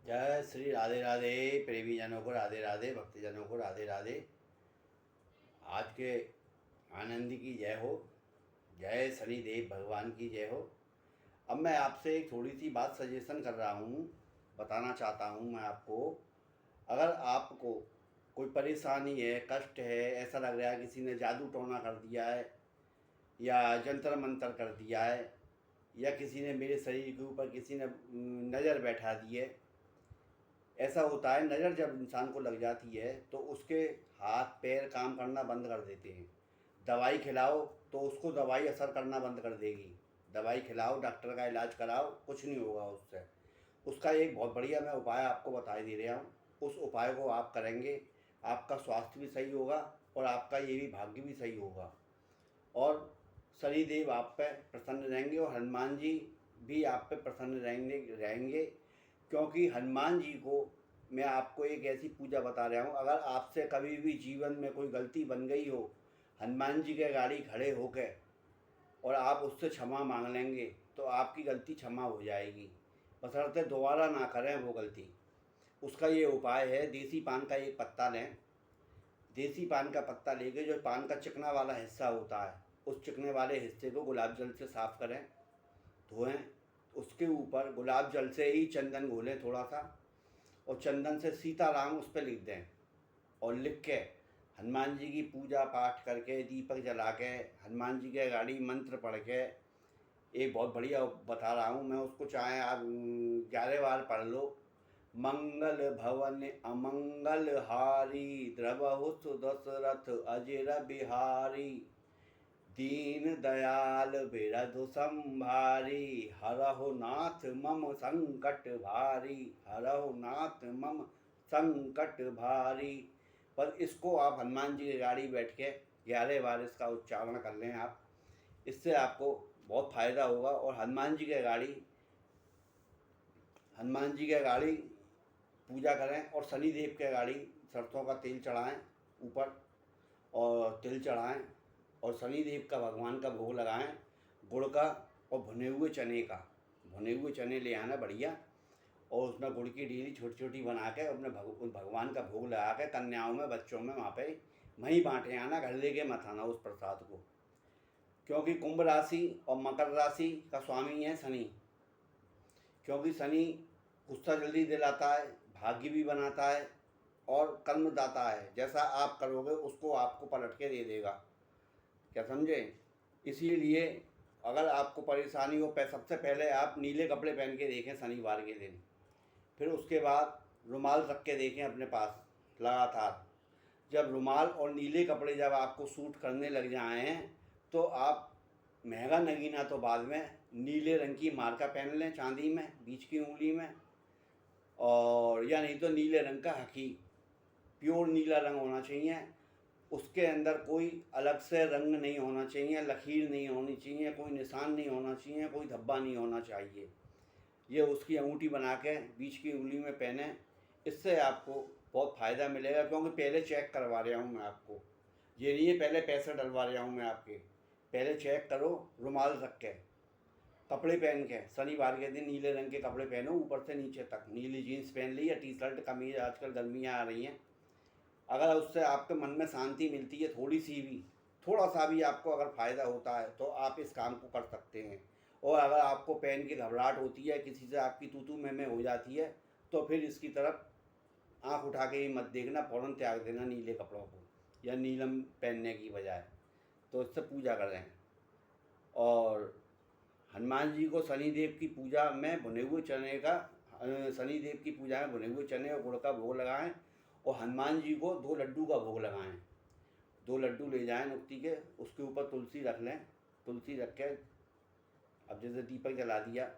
जय श्री राधे राधे। प्रेमी जनों को राधे राधे, भक्तजनों को राधे राधे। आज के आनंद की जय हो, जय शनिदेव भगवान की जय हो। अब मैं आपसे एक थोड़ी सी बात सजेशन कर रहा हूँ, बताना चाहता हूँ मैं आपको। अगर आपको कोई परेशानी है, कष्ट है, ऐसा लग रहा है किसी ने जादू टोना कर दिया है या जंतर मंतर कर दिया है, या किसी ने मेरे शरीर के ऊपर किसी ने नज़र बैठा दी है, ऐसा होता है। नज़र जब इंसान को लग जाती है तो उसके हाथ पैर काम करना बंद कर देते हैं। दवाई खिलाओ तो उसको दवाई असर करना बंद कर देगी। दवाई खिलाओ, डॉक्टर का इलाज कराओ, कुछ नहीं होगा उससे। उसका एक बहुत बढ़िया मैं उपाय आपको बता दे रहा हूँ। उस उपाय को आप करेंगे, आपका स्वास्थ्य भी सही होगा और आपका ये भी भाग्य भी सही होगा, और शनिदेव आप पे प्रसन्न रहेंगे और हनुमान जी भी आप पे प्रसन्न रहेंगे। क्योंकि हनुमान जी को मैं आपको एक ऐसी पूजा बता रहा हूँ, अगर आपसे कभी भी जीवन में कोई गलती बन गई हो, हनुमान जी के गाड़ी खड़े होकर और आप उससे क्षमा मांग लेंगे तो आपकी गलती क्षमा हो जाएगी, बशर्ते दोबारा ना करें वो गलती। उसका ये उपाय है, देसी पान का एक पत्ता लें। देसी पान का पत्ता लेके जो पान का चिकना वाला हिस्सा होता है, उस चिकने वाले हिस्से को गुलाब जल से साफ़ करें, धोएं। उसके ऊपर गुलाब जल से ही चंदन घोलें थोड़ा सा, और चंदन से सीताराम उस पर लिख दें। और लिख के हनुमान जी की पूजा पाठ करके, दीपक जला के, हनुमान जी के गाड़ी मंत्र पढ़ के, एक बहुत बढ़िया बता रहा हूँ मैं, उसको चाहे आप 11 बार पढ़ लो। मंगल भवन अमंगल हारी, द्रवहु सुदशरथ अजर बिहारी, दीन दयाल बिरधु संभारी, हरहु नाथ मम संकट भारी, हरहु नाथ मम संकट भारी। पर इसको आप हनुमान जी की गाड़ी बैठ के 11 बार इसका उच्चारण कर लें आप, इससे आपको बहुत फ़ायदा होगा। और हनुमान जी के गाड़ी पूजा करें, और शनिदेव के गाड़ी सरसों का तेल चढ़ाएं ऊपर, और तिल चढ़ाएं, और शनिदेव का भगवान का भोग लगाएं, गुड़ का और भुने हुए चने का। भुने हुए चने ले आना बढ़िया, और उसमें गुड़ की ढीली छोटी छोटी बना के अपने भगवान का भोग लगा के कन्याओं में, बच्चों में, वहाँ पे वहीं बांटे आना, घर लेके मत आना उस प्रसाद को। क्योंकि कुंभ राशि और मकर राशि का स्वामी है शनि। क्योंकि शनि गुस्सा जल्दी दिलाता है, भाग्य भी बनाता है और कर्मदाता है। जैसा आप करोगे उसको आपको पलट के दे देगा, क्या समझे। इसीलिए अगर आपको परेशानी हो, सबसे पहले आप नीले कपड़े पहन के देखें शनिवार के दिन। फिर उसके बाद रुमाल रख के देखें अपने पास लगातार। जब रुमाल और नीले कपड़े जब आपको सूट करने लग जाएं तो आप महंगा नगीना तो बाद में नीले रंग की मार्का पहन लें चांदी में, बीच की उंगली में। और या नहीं तो नीले रंग का हकी, प्योर नीला रंग होना चाहिए। उसके अंदर कोई अलग से रंग नहीं होना चाहिए, लकीर नहीं होनी चाहिए, कोई निशान नहीं होना चाहिए, कोई धब्बा नहीं होना चाहिए। ये उसकी अंगूठी बना के बीच की उंगली में पहने, इससे आपको बहुत फ़ायदा मिलेगा। क्योंकि पहले चेक करवा रहा हूँ मैं आपको, ये नहीं है पहले पैसे डलवा रहा हूँ मैं आपके। पहले चेक करो, रुमाल रख के, कपड़े पहन के, शनिवार के दिन नीले रंग के कपड़े पहनो, ऊपर से नीचे तक नीली जीन्स पहन ली या टी शर्ट कमीज, आजकल गर्मियाँ आ रही हैं। अगर उससे आपके मन में शांति मिलती है, थोड़ी सी भी, थोड़ा सा भी आपको अगर फ़ायदा होता है तो आप इस काम को कर सकते हैं। और अगर आपको पहन की घबराहट होती है, किसी से आपकी तू मैं हो जाती है, तो फिर इसकी तरफ आंख उठा के ही मत देखना, फ़ौरन त्याग देना नीले कपड़ों को या नीलम पहनने की बजाय। तो इससे पूजा करें। और हनुमान जी को शनिदेव की पूजा में भुने हुए चने का, शनिदेव की पूजा में भुने हुए चने और गुड़ का भोग लगाएं, और हनुमान जी को 2 लड्डू का भोग लगाएं। 2 लड्डू ले जाएं नुक्ति के, उसके ऊपर तुलसी रख लें। तुलसी रख के अब जैसे दीपक जला दिया,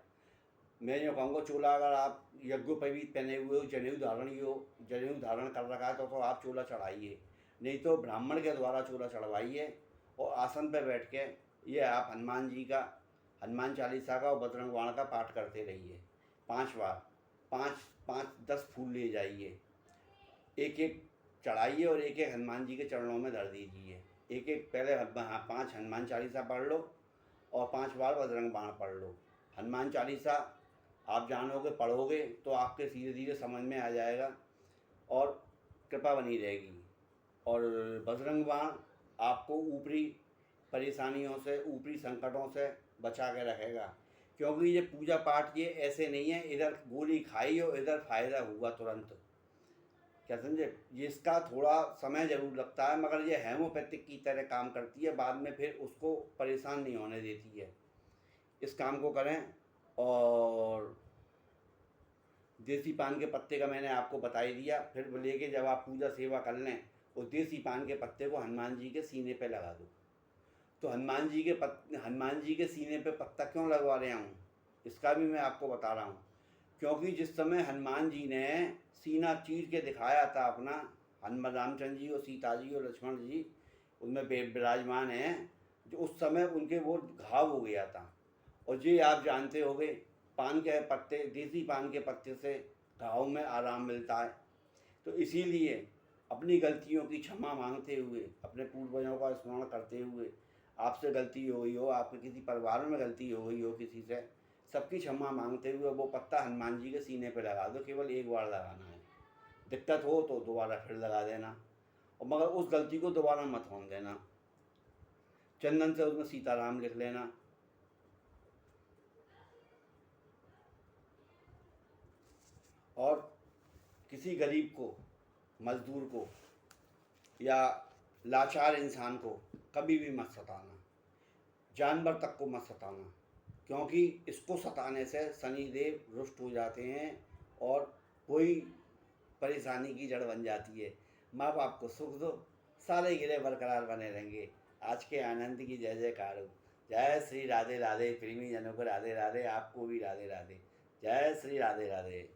मैं यूँ कहूँगा, चोला अगर आप यज्ञोपवीत पहने हुए हो, जनेऊ धारण कर रखा है तो आप चोला चढ़ाइए, नहीं तो ब्राह्मण के द्वारा चोला चढ़वाइए। और आसन पर बैठ के ये आप हनुमान जी का, हनुमान चालीसा का और बजरंग बाण का पाठ करते रहिए 5 बार। 5 5 10 फूल ले जाइए, एक एक चढ़ाइए और एक एक हनुमान जी के चरणों में धर दीजिए। एक एक पहले 5 हनुमान चालीसा पढ़ लो और 5 बार बजरंग बाण पढ़ लो। हनुमान चालीसा आप जानोगे, पढ़ोगे तो आपके धीरे धीरे समझ में आ जाएगा और कृपा बनी रहेगी। और बजरंग बाण आपको ऊपरी परेशानियों से, ऊपरी संकटों से बचा के रखेगा। क्योंकि ये पूजा पाठ ये ऐसे नहीं है इधर गोली खाई और इधर फायदा हुआ तुरंत, क्या समझे। ये इसका थोड़ा समय ज़रूर लगता है, मगर ये हेमोपैथिक की तरह काम करती है, बाद में फिर उसको परेशान नहीं होने देती है। इस काम को करें। और देसी पान के पत्ते का मैंने आपको बता ही दिया। फिर लेके जब आप पूजा सेवा कर लें, उस देसी पान के पत्ते को हनुमान जी के सीने पे लगा दो। तो हनुमान जी के सीने पे पत्ता क्यों लगवा रहा हूँ, इसका भी मैं आपको बता रहा हूँ। क्योंकि जिस समय हनुमान जी ने सीना चीर के दिखाया था अपना, हनुमान रामचंद्र जी और सीता जी और लक्ष्मण जी उनमें विराजमान हैं, जो उस समय उनके वो घाव हो गया था। और ये आप जानते होंगे, पान के पत्ते, देसी पान के पत्ते से घाव में आराम मिलता है। तो इसीलिए अपनी गलतियों की क्षमा मांगते हुए, अपने पूर्वजों का स्मरण करते हुए, आपसे गलती हो गई हो, आपके किसी परिवार में गलती हो गई हो किसी से, सबकी क्षमा मांगते हुए वो पत्ता हनुमान जी के सीने पे लगा दो। केवल एक बार लगाना है, दिक्कत हो तो दोबारा फिर लगा देना, और मगर उस गलती को दोबारा मत होने देना। चंदन से उसमें सीताराम लिख लेना। और किसी गरीब को, मजदूर को या लाचार इंसान को कभी भी मत सताना, जानवर तक को मत सताना। क्योंकि इसको सताने से शनिदेव रुष्ट हो जाते हैं और कोई परेशानी की जड़ बन जाती है। माँ बाप को सुख दो, सारे गिरे बरकरार बने रहेंगे। आज के आनंद की जय जयकार हो। जय श्री राधे राधे। प्रेमी जनों को राधे राधे, आपको भी राधे राधे। जय श्री राधे राधे।